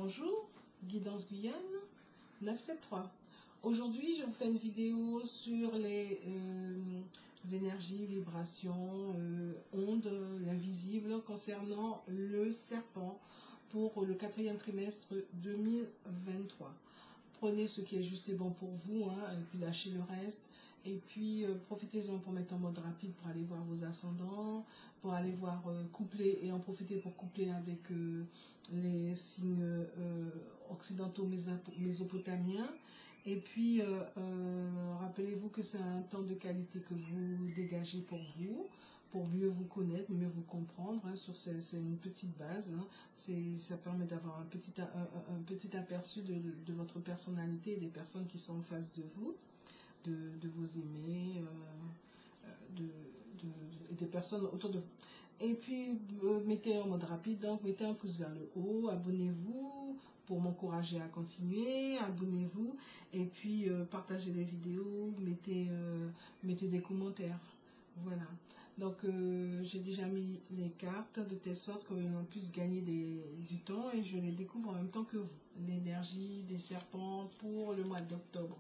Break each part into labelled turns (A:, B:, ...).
A: Bonjour, Guidance Guyane 973. Aujourd'hui, je vous fais une vidéo sur les énergies, vibrations, ondes invisibles concernant le serpent pour le 4e trimestre 2023. Prenez ce qui est juste et bon pour vous, et puis lâchez le reste. Et puis profitez-en pour mettre en mode rapide pour aller voir vos ascendants, pour aller voir coupler et en profiter pour coupler avec les signes occidentaux mésopotamiens. Et puis rappelez-vous que c'est un temps de qualité que vous dégagez pour mieux vous connaître, mieux vous comprendre. C'est une petite base. Ça permet d'avoir un petit aperçu de votre personnalité et des personnes qui sont en face de vous. De vos aimés, et des personnes autour de vous. Et puis, mettez en mode rapide, donc mettez un pouce vers le haut, abonnez-vous pour m'encourager à continuer, abonnez-vous, et puis partagez les vidéos, mettez des commentaires. Voilà. Donc, j'ai déjà mis les cartes de telle sorte qu'on puisse gagner du temps et je les découvre en même temps que vous. L'énergie des serpents pour le mois d'octobre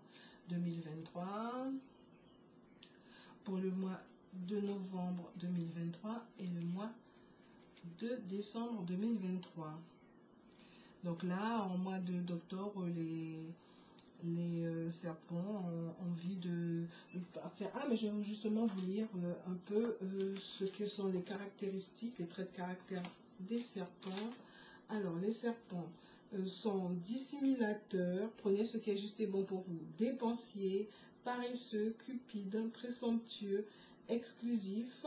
A: 2023, pour le mois de novembre 2023 et le mois de décembre 2023. Donc là, en mois d'octobre, les serpents ont envie de partir. Ah, mais je vais justement vous lire un peu ce que sont les caractéristiques, les traits de caractère des serpents. Alors, les serpents sont dissimulateurs, prenez ce qui est juste et bon pour vous, dépensiers, paresseux, cupides, présomptueux, exclusifs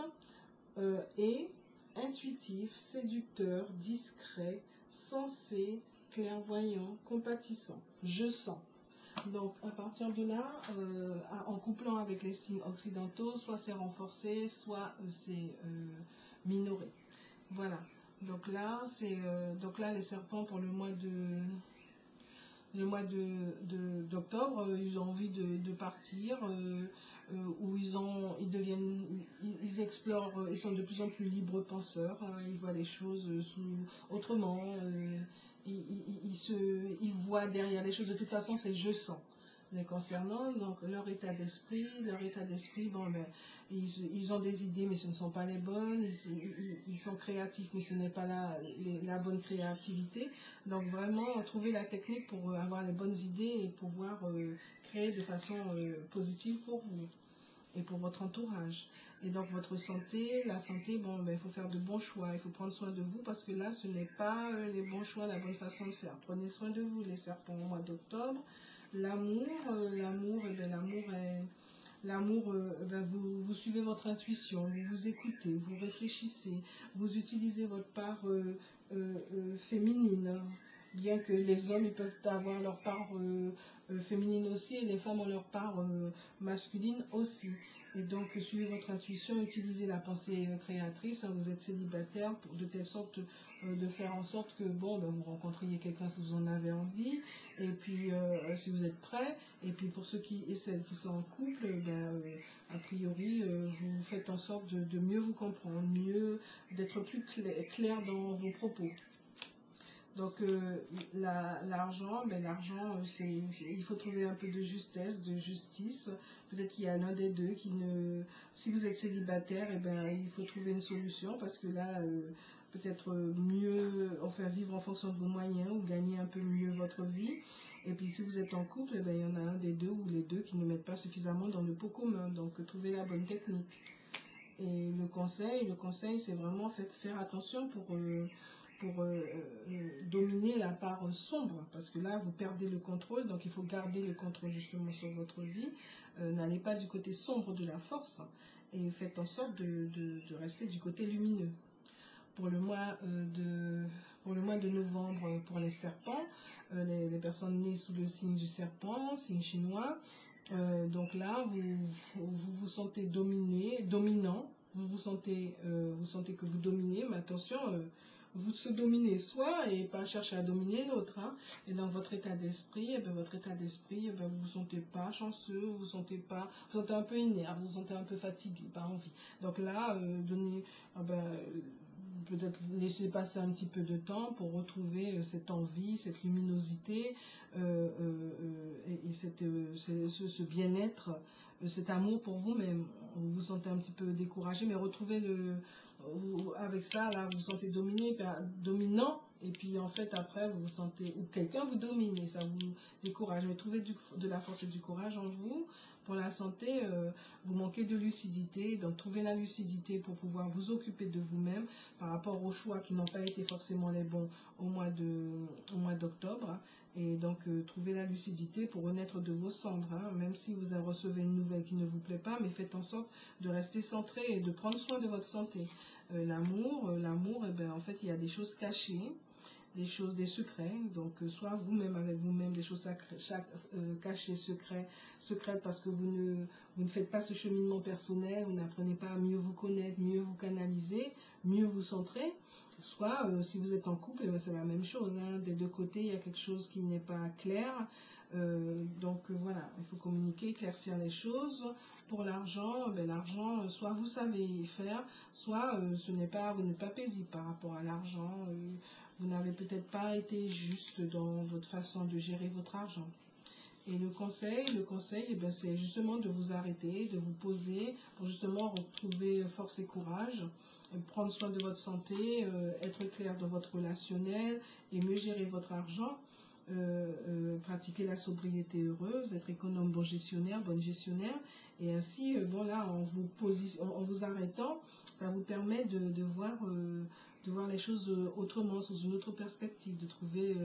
A: et intuitifs, séducteurs, discrets, sensés, clairvoyants, compatissants. Je sens. Donc, à partir de là, en couplant avec les signes occidentaux, soit c'est renforcé, soit c'est minoré. Voilà. Donc là, les serpents pour le mois d'octobre, ils ont envie de partir, où ils explorent, ils sont de plus en plus libres penseurs, ils voient les choses autrement, ils voient derrière les choses. De toute façon, c'est je sens. Les concernant, donc leur état d'esprit, bon, ben, ils ont des idées, mais ce ne sont pas les bonnes, ils sont créatifs, mais ce n'est pas la bonne créativité. Donc vraiment, trouver la technique pour avoir les bonnes idées et pouvoir créer de façon positive pour vous et pour votre entourage. Et donc votre santé, la santé, bon, ben, il faut faire de bons choix, il faut prendre soin de vous parce que là, ce n'est pas les bons choix, la bonne façon de faire. Prenez soin de vous, les serpents, au mois d'octobre. L'amour, vous suivez votre intuition, vous vous écoutez, vous réfléchissez, vous utilisez votre part féminine, bien que les hommes ils peuvent avoir leur part féminine aussi et les femmes ont leur part masculine aussi. Et donc suivez votre intuition, utilisez la pensée créatrice. Vous êtes célibataire de telle sorte de faire en sorte que bon, ben, vous rencontriez quelqu'un si vous en avez envie, et puis si vous êtes prêt. Et puis pour ceux et celles qui sont en couple, ben, a priori vous faites en sorte de mieux vous comprendre, d'être plus clair dans vos propos. Donc l'argent, il faut trouver un peu de justesse, de justice. Peut-être qu'il y a l'un des deux qui ne... Si vous êtes célibataire, il faut trouver une solution parce que là, peut-être mieux, vivre en fonction de vos moyens ou gagner un peu mieux votre vie. Et puis si vous êtes en couple, il y en a un des deux ou les deux qui ne mettent pas suffisamment dans le pot commun. Donc trouvez la bonne technique. Et le conseil, c'est vraiment faire attention pour dominer la part sombre, parce que là vous perdez le contrôle, donc il faut garder le contrôle justement sur votre vie. N'allez pas du côté sombre de la force et faites en sorte de rester du côté lumineux. Pour le mois de novembre, pour les serpents, les personnes nées sous le signe du serpent, signe chinois, donc là vous vous sentez dominant, vous sentez que vous dominez, mais attention, vous se dominez soi et pas chercher à dominer l'autre. Et dans votre état d'esprit, vous vous sentez pas chanceux, vous vous sentez un peu énervé, vous vous sentez un peu fatigué, pas envie. Donc là, peut-être laisser passer un petit peu de temps pour retrouver cette envie, cette luminosité et ce bien-être, cet amour pour vous-même. Vous vous sentez un petit peu découragé, mais retrouvez avec ça, là, vous vous sentez dominant, et puis en fait, après, vous vous sentez, ou quelqu'un vous domine, et ça vous décourage. Mais trouvez de la force et du courage en vous. Pour la santé, vous manquez de lucidité, donc trouvez la lucidité pour pouvoir vous occuper de vous-même par rapport aux choix qui n'ont pas été forcément les bons au mois d'octobre. Et donc, trouvez la lucidité pour renaître de vos cendres, hein, même si vous recevez une nouvelle qui ne vous plaît pas, mais faites en sorte de rester centré et de prendre soin de votre santé. L'amour, eh ben, en fait, il y a des choses cachées, des secrets, donc soit vous-même avec vous-même, des choses cachées, secrètes parce que vous ne faites pas ce cheminement personnel, vous n'apprenez pas à mieux vous connaître, mieux vous canaliser, mieux vous centrer. Soit, si vous êtes en couple, c'est la même chose, hein, des deux côtés, il y a quelque chose qui n'est pas clair. Donc voilà, il faut communiquer, éclaircir les choses. Pour l'argent, l'argent, soit vous savez faire, soit vous n'êtes pas paisible par rapport à l'argent. Vous n'avez peut-être pas été juste dans votre façon de gérer votre argent. Et le conseil, c'est justement de vous arrêter, de vous poser pour justement retrouver force et courage, prendre soin de votre santé, être clair dans votre relationnel et mieux gérer votre argent. Pratiquer la sobriété heureuse, être économe, bonne gestionnaire, et ainsi, en vous arrêtant, ça vous permet de voir les choses autrement, sous une autre perspective, de trouver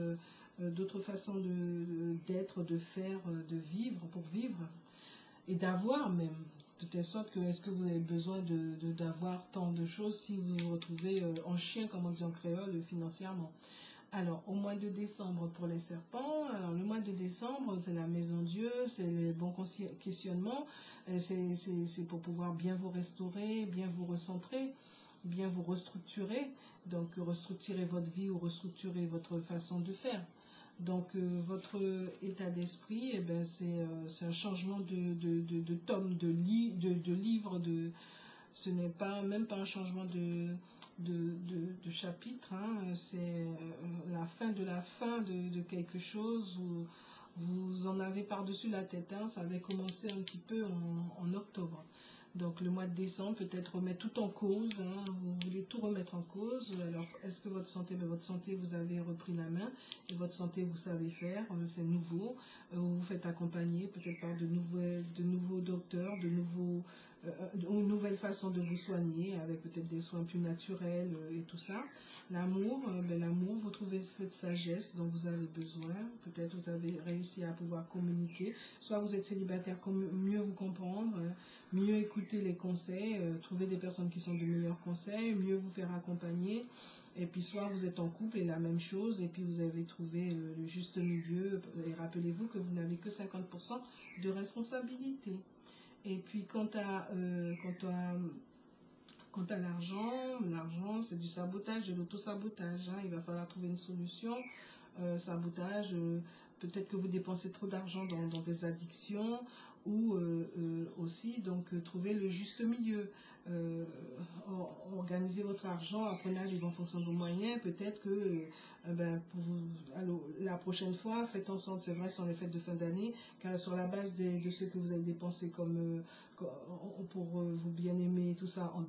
A: d'autres façons d'être, de faire, de vivre, pour vivre, et d'avoir même, de telle sorte que est-ce que vous avez besoin d'avoir tant de choses si vous vous retrouvez en chien, comme on dit en créole, financièrement. Alors, au mois de décembre pour les serpents, alors le mois de décembre, c'est la maison Dieu, c'est les bons questionnements, c'est pour pouvoir bien vous restaurer, bien vous recentrer, bien vous restructurer, donc restructurer votre vie ou restructurer votre façon de faire. Donc, votre état d'esprit, c'est un changement de tome, de livre, ce n'est même pas un changement de chapitre, hein, c'est la fin de quelque chose où vous en avez par-dessus la tête, hein, ça avait commencé un petit peu en octobre. Donc le mois de décembre, peut-être remettre tout en cause, hein, vous voulez tout remettre en cause. Alors est-ce que votre santé, vous avez repris la main, et votre santé, vous savez faire, c'est nouveau, vous vous faites accompagner peut-être par de nouveaux docteurs, une nouvelle façon de vous soigner, avec peut-être des soins plus naturels et tout ça. L'amour, vous trouvez cette sagesse dont vous avez besoin, peut-être vous avez réussi à pouvoir communiquer, soit vous êtes célibataire, mieux vous comprendre, mieux écouter les conseils, trouver des personnes qui sont de meilleurs conseils, mieux vous faire accompagner, et puis soit vous êtes en couple et la même chose, et puis vous avez trouvé le juste milieu, et rappelez-vous que vous n'avez que 50% de responsabilité. Et puis quant à l'argent, c'est du sabotage, de l'auto-sabotage, hein, il va falloir trouver une solution. Sabotage, peut-être que vous dépensez trop d'argent dans des addictions, ou aussi trouver le juste milieu, organiser votre argent, apprenez à vivre en fonction de vos moyens. Peut-être que la prochaine fois, faites en sorte, c'est vrai, sur les fêtes de fin d'année, car sur la base de ce que vous avez dépensé pour vous bien aimer, tout ça en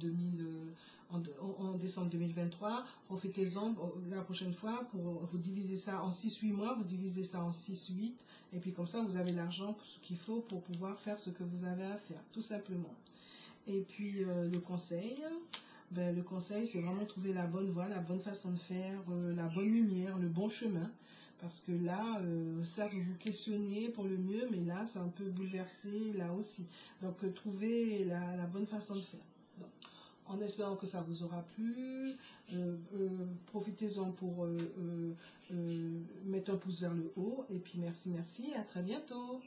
A: décembre 2023, profitez-en la prochaine fois pour vous diviser ça en 6-8 mois, vous divisez ça en 6-8, et puis comme ça vous avez l'argent qu'il faut pour pouvoir faire ce que vous avez à faire, tout simplement. Et puis le conseil, c'est vraiment trouver la bonne voie, la bonne façon de faire, la bonne lumière, le bon chemin. Parce que là, ça, vous vous questionnez pour le mieux, mais là, c'est un peu bouleversé, là aussi. Donc, trouver la bonne façon de faire. Donc, en espérant que ça vous aura plu, profitez-en pour mettre un pouce vers le haut. Et puis, merci, à très bientôt.